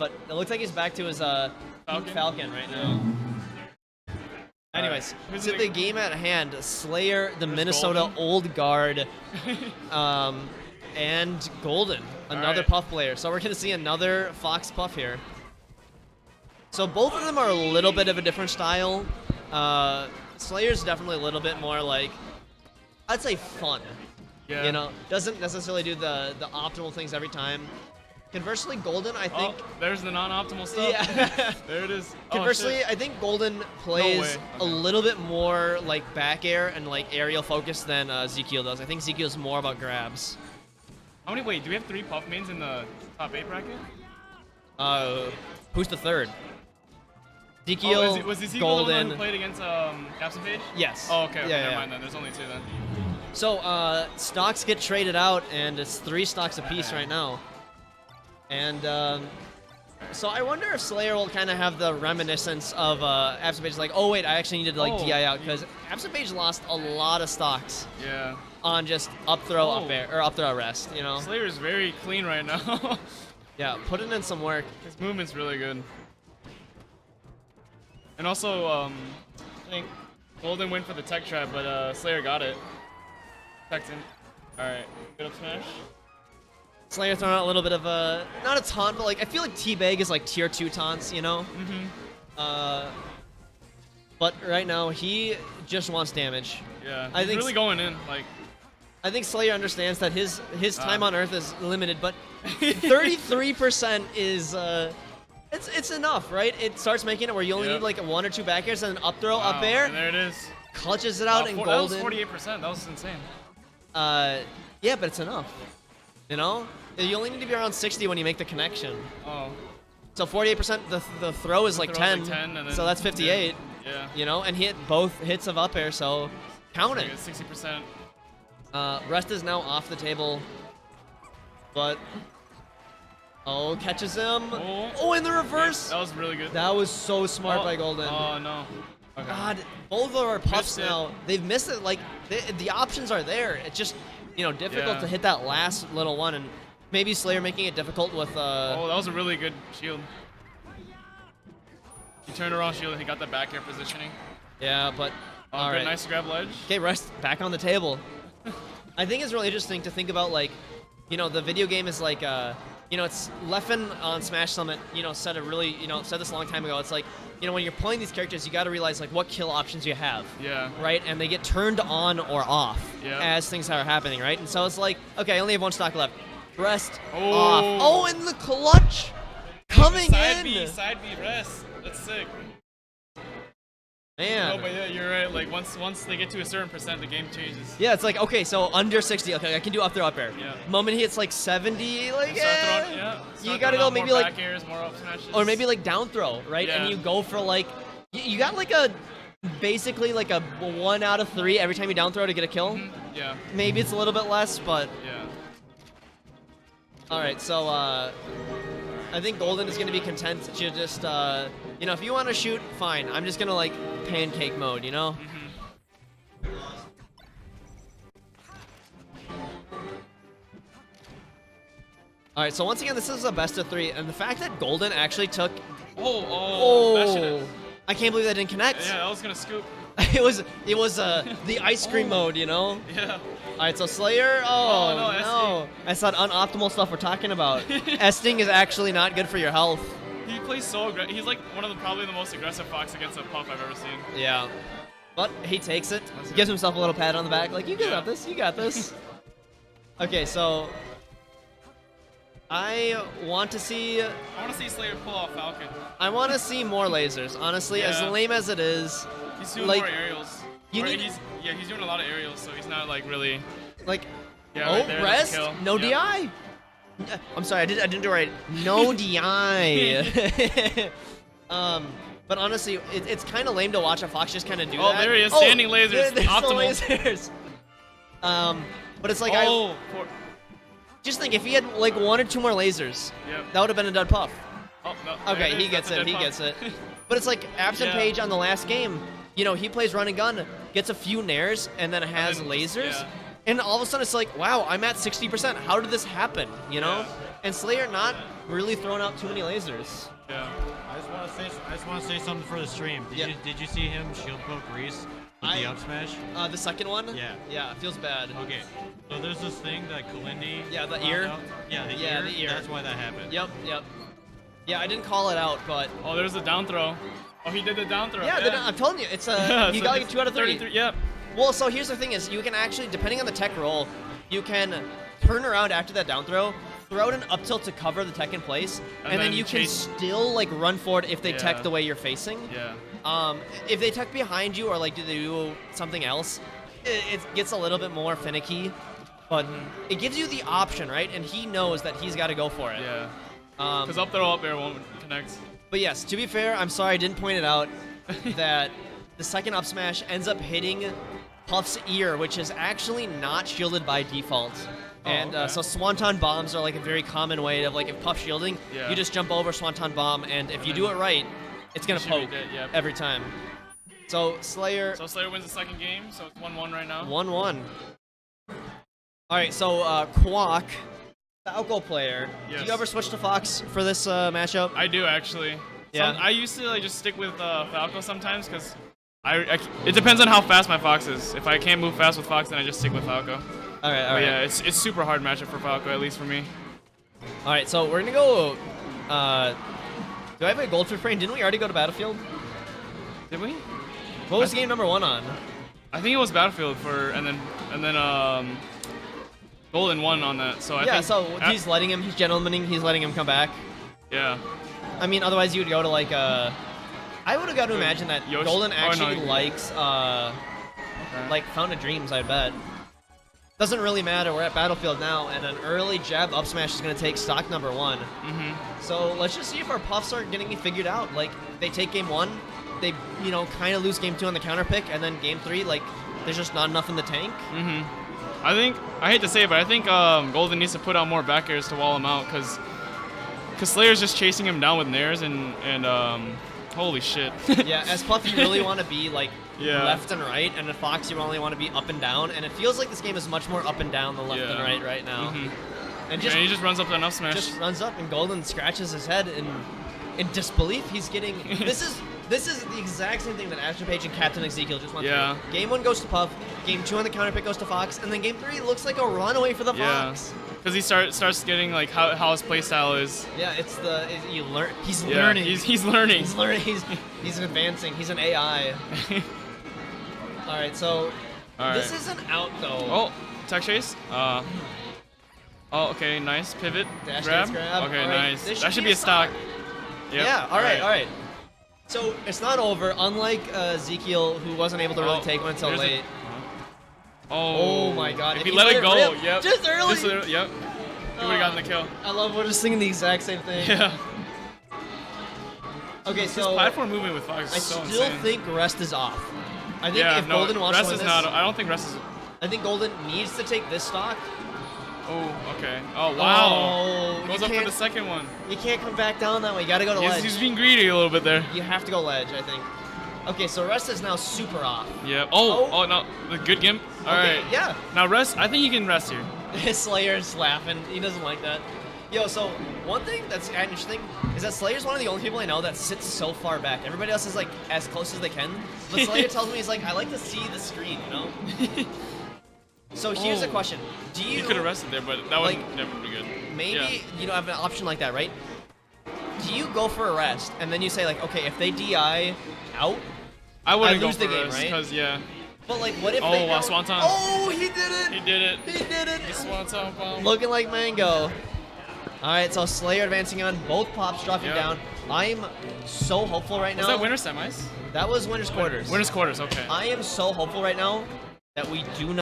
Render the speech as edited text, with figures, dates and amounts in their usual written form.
but it looks like he's back to his Falcon right now. Anyways, to the game at hand, Slayer, the Minnesota Golden. Old Guard, and Golden, another Puff player. So we're going to see another Fox Puff here. So both of them are a little bit of a different style. Slayer's definitely a little bit more like, I'd say fun. Yeah. You know, doesn't necessarily do the optimal things every time. Conversely, Golden, I think... Oh, there's the non-optimal stuff. Yeah. There it is. Conversely, I think Golden plays a little bit more like back air and like aerial focus than ZQ does. I think ZQ's more about grabs. How many? Wait, do we have 3 Puff mains in the top 8 bracket? Who's the third? ZQ, was Ezekiel Golden. the one who played against Captain Page? Yes. Oh, okay. Yeah, Never mind then. There's only 2 then. So stocks get traded out, and it's 3 stocks apiece right now. And so I wonder if Slayer will kind of have the reminiscence of Absent Page, like, oh wait, I actually needed to like DI out because Absent Page lost a lot of stocks. Yeah. On just up throw, up air, or up throw rest, you know. Slayer is very clean right now. Yeah, putting in some work. His movement's really good. And also, I think Golden went for the tech trap, but Slayer got it. Teched in. All right, good up smash. Slayer throwing out a little bit of a, not a taunt, but like I feel like T-Bag is like tier 2 taunts, you know? But right now he just wants damage. Yeah, I he's think really going in. Like, I think Slayer understands that his time on Earth is limited, but 33% is it's enough, right? It starts making it where you only need like 1 or 2 back airs and an up throw, up air. And there it is. Clutches it out in Golden. That was 48%. That was insane. Yeah, but it's enough. You know? You only need to be around 60 when you make the connection. Oh. So 48%, the throw is like 10, and then, so that's 58. Yeah. You know, and he hit both hits of up air, so count it. 60%. Rest is now off the table, but catches him. Oh, in the reverse. Yeah, that was really good. That was so smart by Golden. Oh no. Okay. God, both of our Puffs now, they've missed it. Like the options are there. It's just, you know, difficult to hit that last little one, and maybe Slayer making it difficult with. Oh, that was a really good shield. He turned around shield and he got the back air positioning. Yeah, but all right. Nice grab ledge. Okay, Rest back on the table. I think it's really interesting to think about, like, you know, the video game is like, you know, it's Leffen on Smash Summit, you know, said this a long time ago. It's like, you know, when you're playing these characters, you got to realize like what kill options you have. Yeah. Right, and they get turned on or off as things are happening, right? And so it's like, okay, I only have 1 stock left. Rest off. Oh, and the clutch coming in. Side B rest. That's sick. Man. No, but yeah, you're right. Like once they get to a certain percent, the game changes. Yeah, it's like, okay, so under 60, okay, I can do up throw, up air. Yeah. Moment he hits like 70, like you gotta go maybe more like back airs, more up smashes. or maybe like down throw, right? Yeah. And you go for like, you got like a basically like a 1 out of 3 every time you down throw to get a kill. Yeah. Maybe it's a little bit less, but yeah. All right, so I think Golden is gonna be content to just you know, if you want to shoot, fine. I'm just gonna like pancake mode, you know. All right, so once again, this is a best of 3, and the fact that Golden actually took. I can't believe that didn't connect. Yeah, I was gonna scoop. it was the ice cream mode, you know. Yeah. All right, so Slayer. Oh no, that's that unoptimal stuff we're talking about. Esting is actually not good for your health. He plays so aggressive. He's like one of probably the most aggressive Fox against a Puff I've ever seen. Yeah. But he takes it, gives himself a little pat on the back, like, you got this, you got this. Okay, so I want to see Slayer pull off Falcon. I want to see more lasers, honestly, as lame as it is. He's doing like, more aerials. He's doing a lot of aerials, so he's not like really like right there, rest, no DI. I'm sorry, I didn't do it right. No DI. But honestly, it's kind of lame to watch a Fox just kind of do that. Oh, there he is, standing lasers, there's optimal. The lasers. But it's like just think if he had like 1 or 2 more lasers, that would have been a dud Puff. Oh no. Okay, he gets it. He gets it. But it's like Absent Page on the last game. You know, he plays run and gun, gets a few nairs, and then has lasers. And all of a sudden, it's like, wow, I'm at 60%. How did this happen? You know? And Slayer not really throwing out too many lasers. Yeah. I just want to say something for the stream. Did you see him shield poke Reese with the up smash? The second one? Yeah. Yeah, it feels bad. Okay. So there's this thing that Kalindi. Yeah, the found ear? out. Yeah, the ear. That's why that happened. Yep. Yeah, I didn't call it out, but Oh, there's a down throw. Oh, he did the down throw. yeah. I'm telling you, it's you so got like it's 2 out of 3. 33, yep. Well, so here's the thing: is you can actually, depending on the tech roll, you can turn around after that down throw, throw out an up tilt to cover the tech in place, and then you chase. can still like run forward if they tech Yeah. the way you're facing. Yeah. If they tech behind you or like do they do something else, it gets a little bit more finicky, but it gives you the option, right? And he knows that he's got to go for it. Yeah. Because up throw up air won't connect. But yes, to be fair, I'm sorry I didn't point it out that the second up smash ends up hitting Puff's ear, which is actually not shielded by default. And okay. so Swanton bombs are like a very common way of like if Puff's shielding, Yeah. you just jump over Swanton bomb, and if you do it right, it's gonna should be poke dead, yep. every time. So Slayer, So Slayer wins the second game, so it's 1-1 right now. 1-1. All right, so Quack, Falco player. Yes. Do you ever switch to Fox for this matchup? I do actually. Yeah? I used to like just stick with Falco sometimes because it depends on how fast my Fox is. If I can't move fast with Fox, then I just stick with Falco. All right. But yeah, it's super hard matchup for Falco, at least for me. All right, so we're gonna go. Do I have a gold for frame? Didn't we already go to Battlefield? Did we? What was game number 1 on? I think it was Battlefield and then Golden won on that. So I Yeah, think so he's letting him. He's gentlemaning. He's letting him come back. yeah. I mean, otherwise you would go to like I would have got to imagine that Yoshi- Golden oh, actually no. likes like Fountain of Dreams. I bet. Doesn't really matter. We're at Battlefield now, and an early jab up smash is gonna take stock number 1. So let's just see if our puffs are getting figured out. Like they take game 1, they kind of lose game 2 on the counter pick, and then game 3 like there's just not enough in the tank. I hate to say it, but I think Golden needs to put out more back airs to wall him out because Slayer's just chasing him down with nairs and holy shit. Yeah, as Puff, you really want to be like Yeah. left and right, and in Fox, you only want to be up and down. And it feels like this game is much more up and down than left and Yeah. right now. And And he just runs up to an up smash. just runs up, and Golden scratches his head in disbelief. He's getting this is the exact same thing that Astro Page and Captain Ezekiel just went Yeah. through. Game 1 goes to Puff, game 2 on the counter pick goes to Fox, and then game 3 looks like a runaway for the Yeah. Fox. Because he starts getting like how his playstyle is. Yeah, you learn. He's Yeah, learning. He's learning. He's learning. He's advancing. He's an AI. All right, so All this right. isn't out though. Oh, tech chase. Oh, okay, nice pivot. Dash Grab. dance grab. Okay, All right, nice. this That should be a stock. Yep. Yeah. All right. So it's not over. Unlike Ezekiel, who wasn't able to really take one until there's a- late. Oh my God, If if he he let let it it go, rip yep. just early. Yep. He would have gotten the kill. I love we're just singing the exact same thing. Yeah. Okay, This so platform movement with Fox I is so still insane. think rest is off. I think Yeah, if no, Golden wants to rest win is this, not. I don't think rest is. I think Golden needs to take this stock. Oh, okay. Oh, wow. Oh, Goes you up for can't- the second one. You can't come back down that way. You gotta go to ledge. He's being greedy a little bit there. You have to go ledge, I think. Okay, so rest is now super off. Yeah. Oh. Oh, no. The good gimp. All Okay, right. yeah. Now rest. I think you can rest here. Slayer's laughing. He doesn't like that. Yo, so one thing that's interesting is that Slayer's one of the only people I know that sits so far back. Everybody else is like as close as they can. But Slayer tells me he's like, I like to see the screen, you know? So here's the Oh. question. Do you You could have rested there, but that would like, never be good. maybe Yeah. you don't have an option like that, right? Do you go for a rest and then you say like, okay, if they DI out, I wouldn't go lose for the game, rest right? because yeah, but like what if Oh, they wow, don't- Swanton. Oh, he did it! he did it. He did it! The Swanton bomb. Looking like Mango. Alright, so Slayer advancing on, both pops dropping Yep. down. I'm so hopeful right now. Was that winner semis? That was winner's quarters. Winner's quarters. Okay. I am so hopeful right now that we do not